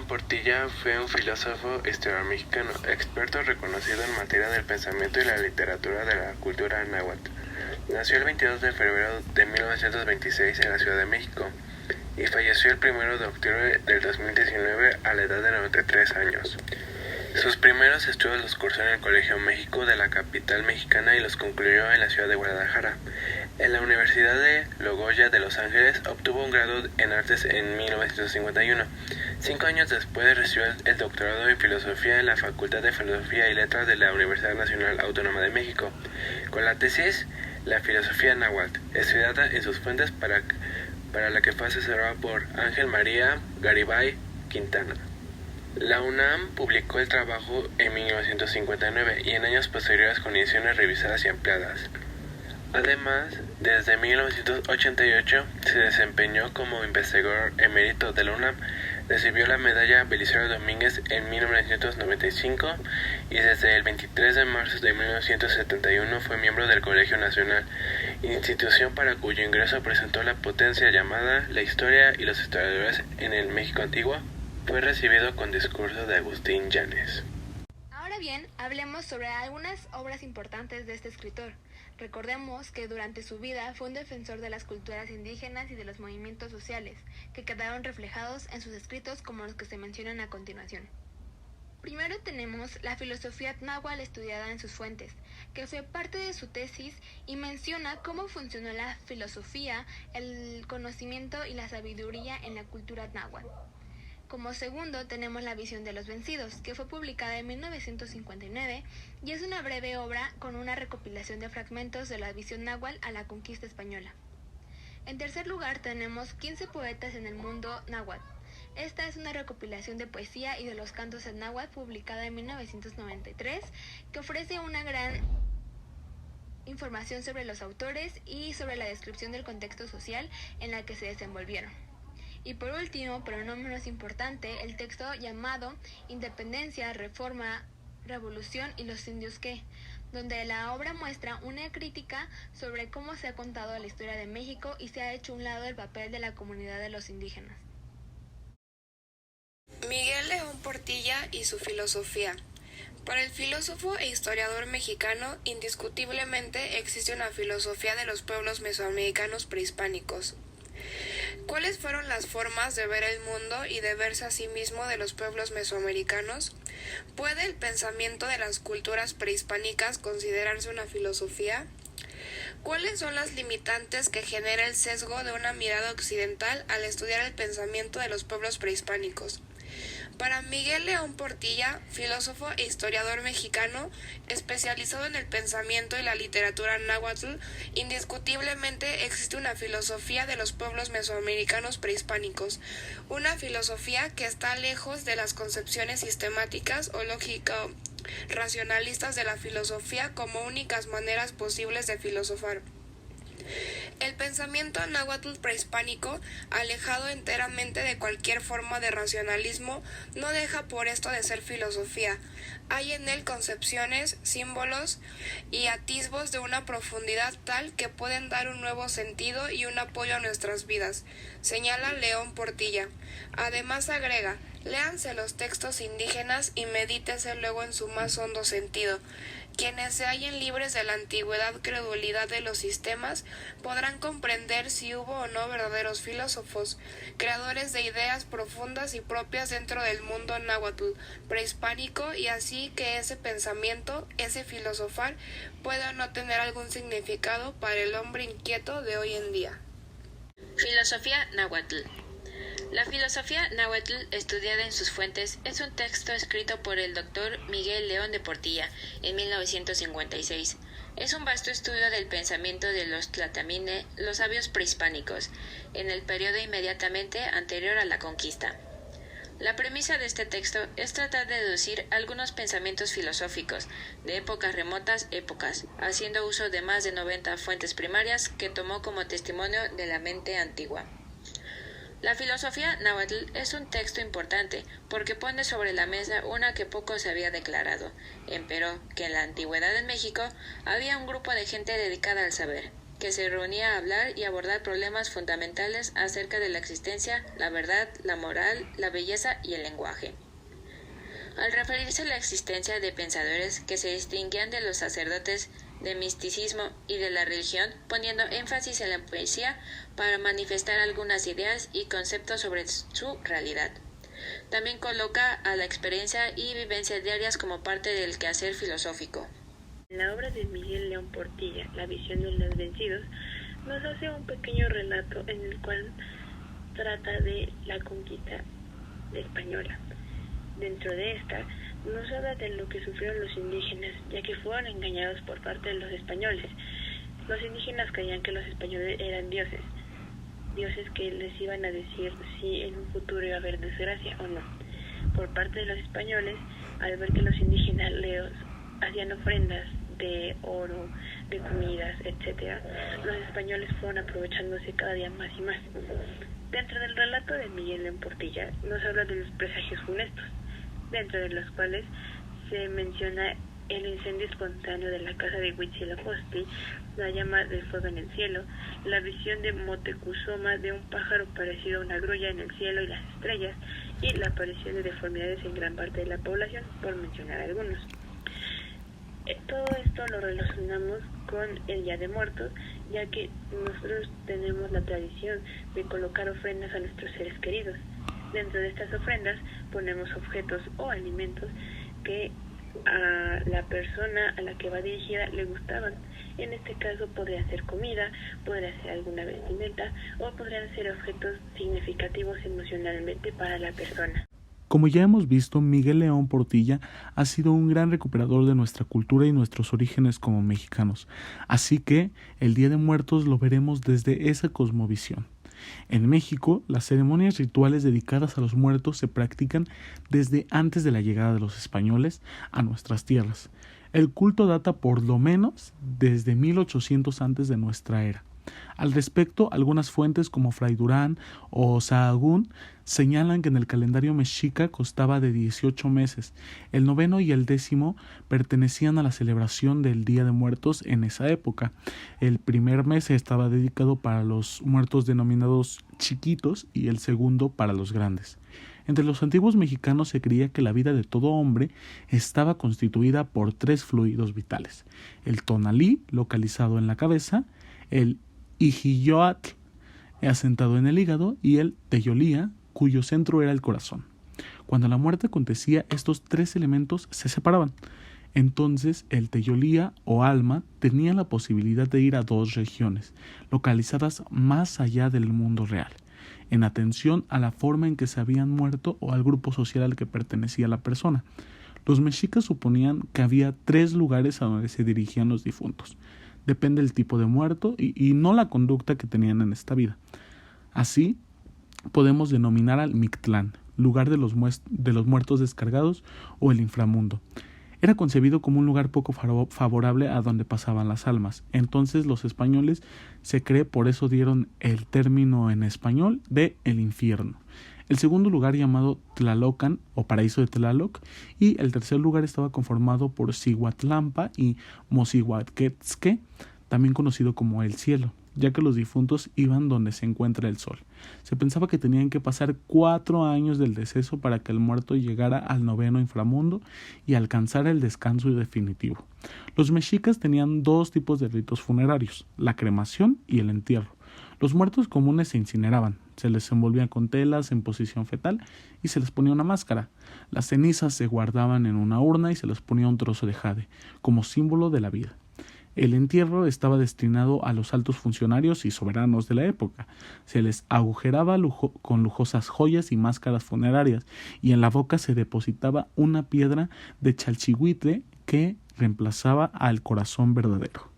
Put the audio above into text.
Portilla fue un filósofo historiador mexicano, experto reconocido en materia del pensamiento y la literatura de la cultura náhuatl. Nació el 22 de febrero de 1926 en la Ciudad de México y falleció el 1 de octubre del 2019 a la edad de 93 años. Sus primeros estudios los cursó en el Colegio México de la capital mexicana y los concluyó en la ciudad de Guadalajara. En la Universidad de Loyola de Los Ángeles obtuvo un grado en artes en 1951. 5 años después recibió el doctorado en filosofía en la Facultad de Filosofía y Letras de la Universidad Nacional Autónoma de México, con la tesis La filosofía náhuatl, estudiada en sus fuentes para la que fue asesorada por Ángel María Garibay Quintana. La UNAM publicó el trabajo en 1959 y en años posteriores con ediciones revisadas y ampliadas. Además, desde 1988 se desempeñó como investigador emérito de la UNAM, recibió la medalla Belisario Domínguez en 1995 y desde el 23 de marzo de 1971 fue miembro del Colegio Nacional, institución para cuyo ingreso presentó la ponencia llamada La historia y los historiadores en el México Antiguo. Fue recibido con discurso de Agustín Llanes. Ahora bien, hablemos sobre algunas obras importantes de este escritor. Recordemos que durante su vida fue un defensor de las culturas indígenas y de los movimientos sociales, que quedaron reflejados en sus escritos como los que se mencionan a continuación. Primero tenemos la filosofía náhuatl estudiada en sus fuentes, que fue parte de su tesis y menciona cómo funcionó la filosofía, el conocimiento y la sabiduría en la cultura náhuatl. Como segundo tenemos La visión de los vencidos, que fue publicada en 1959 y es una breve obra con una recopilación de fragmentos de la visión náhuatl a la conquista española. En tercer lugar tenemos 15 poetas en el mundo náhuatl. Esta es una recopilación de poesía y de los cantos en náhuatl publicada en 1993 que ofrece una gran información sobre los autores y sobre la descripción del contexto social en la que se desenvolvieron. Y por último, pero no menos importante, el texto llamado Independencia, Reforma, Revolución y los indios que, donde la obra muestra una crítica sobre cómo se ha contado la historia de México y se ha hecho a un lado el papel de la comunidad de los indígenas. Miguel León Portilla y su filosofía. Para el filósofo e historiador mexicano, indiscutiblemente existe una filosofía de los pueblos mesoamericanos prehispánicos. ¿Cuáles fueron las formas de ver el mundo y de verse a sí mismo de los pueblos mesoamericanos? ¿Puede el pensamiento de las culturas prehispánicas considerarse una filosofía? ¿Cuáles son las limitantes que genera el sesgo de una mirada occidental al estudiar el pensamiento de los pueblos prehispánicos? Para Miguel León Portilla, filósofo e historiador mexicano, especializado en el pensamiento y la literatura náhuatl, indiscutiblemente existe una filosofía de los pueblos mesoamericanos prehispánicos, una filosofía que está lejos de las concepciones sistemáticas o lógico-racionalistas de la filosofía como únicas maneras posibles de filosofar. El pensamiento náhuatl prehispánico, alejado enteramente de cualquier forma de racionalismo, no deja por esto de ser filosofía. Hay en él concepciones, símbolos y atisbos de una profundidad tal que pueden dar un nuevo sentido y un apoyo a nuestras vidas, señala León Portilla. Además agrega, léanse los textos indígenas y medítese luego en su más hondo sentido. Quienes se hallen libres de la antigüedad credulidad de los sistemas podrán comprender si hubo o no verdaderos filósofos, creadores de ideas profundas y propias dentro del mundo náhuatl prehispánico, y así que ese pensamiento, ese filosofar, puede o no tener algún significado para el hombre inquieto de hoy en día. Filosofía náhuatl. La filosofía náhuatl estudiada en sus fuentes es un texto escrito por el doctor Miguel León de Portilla en 1956. Es un vasto estudio del pensamiento de los tlatamine, los sabios prehispánicos, en el periodo inmediatamente anterior a la conquista. La premisa de este texto es tratar de deducir algunos pensamientos filosóficos de remotas épocas, haciendo uso de más de 90 fuentes primarias que tomó como testimonio de la mente antigua. La filosofía náhuatl es un texto importante porque pone sobre la mesa una que poco se había declarado, empero que en la antigüedad en México había un grupo de gente dedicada al saber. que se reunía a hablar y abordar problemas fundamentales acerca de la existencia, la verdad, la moral, la belleza y el lenguaje. Al referirse a la existencia de pensadores que se distinguían de los sacerdotes de misticismo y de la religión, poniendo énfasis en la poesía para manifestar algunas ideas y conceptos sobre su realidad. También coloca a la experiencia y vivencias diarias como parte del quehacer filosófico. En la obra de Miguel León Portilla, La visión de los vencidos, nos hace un pequeño relato en el cual trata de la conquista española. Dentro de esta, nos habla de lo que sufrieron los indígenas, ya que fueron engañados por parte de los españoles. Los indígenas creían que los españoles eran dioses que les iban a decir si en un futuro iba a haber desgracia o no. Por parte de los españoles, al ver que los indígenas les hacían ofrendas de oro, de comidas, etc., los españoles fueron aprovechándose cada día más y más. Dentro del relato de Miguel León Portilla nos habla de los presagios funestos, dentro de los cuales se menciona el incendio espontáneo de la casa de Huitzilopochtli, la llama de fuego en el cielo, la visión de Moctezuma de un pájaro parecido a una grulla en el cielo y las estrellas, y la aparición de deformidades en gran parte de la población, por mencionar algunos. Todo esto lo relacionamos con el Día de Muertos, ya que nosotros tenemos la tradición de colocar ofrendas a nuestros seres queridos. Dentro de estas ofrendas ponemos objetos o alimentos que a la persona a la que va dirigida le gustaban. En este caso podría ser comida, podría ser alguna vestimenta o podrían ser objetos significativos emocionalmente para la persona. Como ya hemos visto, Miguel León Portilla ha sido un gran recuperador de nuestra cultura y nuestros orígenes como mexicanos, así que el Día de Muertos lo veremos desde esa cosmovisión. En México, las ceremonias rituales dedicadas a los muertos se practican desde antes de la llegada de los españoles a nuestras tierras. El culto data por lo menos desde 1800 antes de nuestra era. Al respecto, algunas fuentes como Fray Durán o Sahagún señalan que en el calendario mexica constaba de 18 meses. El 9º y el 10º pertenecían a la celebración del Día de Muertos en esa época. El primer mes estaba dedicado para los muertos denominados chiquitos y el segundo para los grandes. Entre los antiguos mexicanos se creía que la vida de todo hombre estaba constituida por 3 fluidos vitales: el tonalí, localizado en la cabeza, el Ixilloatl, asentado en el hígado, y el Teyolía, cuyo centro era el corazón. Cuando la muerte acontecía, estos 3 elementos se separaban. Entonces el Teyolía o alma tenía la posibilidad de ir a 2 regiones, localizadas más allá del mundo real, en atención a la forma en que se habían muerto o al grupo social al que pertenecía la persona. Los mexicas suponían que había 3 lugares a donde se dirigían los difuntos. Depende del tipo de muerto y no la conducta que tenían en esta vida. Así, podemos denominar al Mictlán, lugar de los muertos descargados, o el inframundo. Era concebido como un lugar poco favorable a donde pasaban las almas. Entonces los españoles se cree por eso dieron el término en español de el infierno. El segundo lugar llamado Tlalocan o paraíso de Tlaloc, y el tercer lugar estaba conformado por Cihuatlampa y Mocihuaquetzque, también conocido como el cielo, ya que los difuntos iban donde se encuentra el sol. Se pensaba que tenían que pasar 4 años del deceso para que el muerto llegara al 9º inframundo y alcanzara el descanso definitivo. Los mexicas tenían 2 tipos de ritos funerarios: la cremación y el entierro. Los muertos comunes se incineraban, se les envolvía con telas en posición fetal y se les ponía una máscara. Las cenizas se guardaban en una urna y se les ponía un trozo de jade, como símbolo de la vida. El entierro estaba destinado a los altos funcionarios y soberanos de la época. Se les agujeraba con lujosas joyas y máscaras funerarias, y en la boca se depositaba una piedra de chalchihuitle que reemplazaba al corazón verdadero.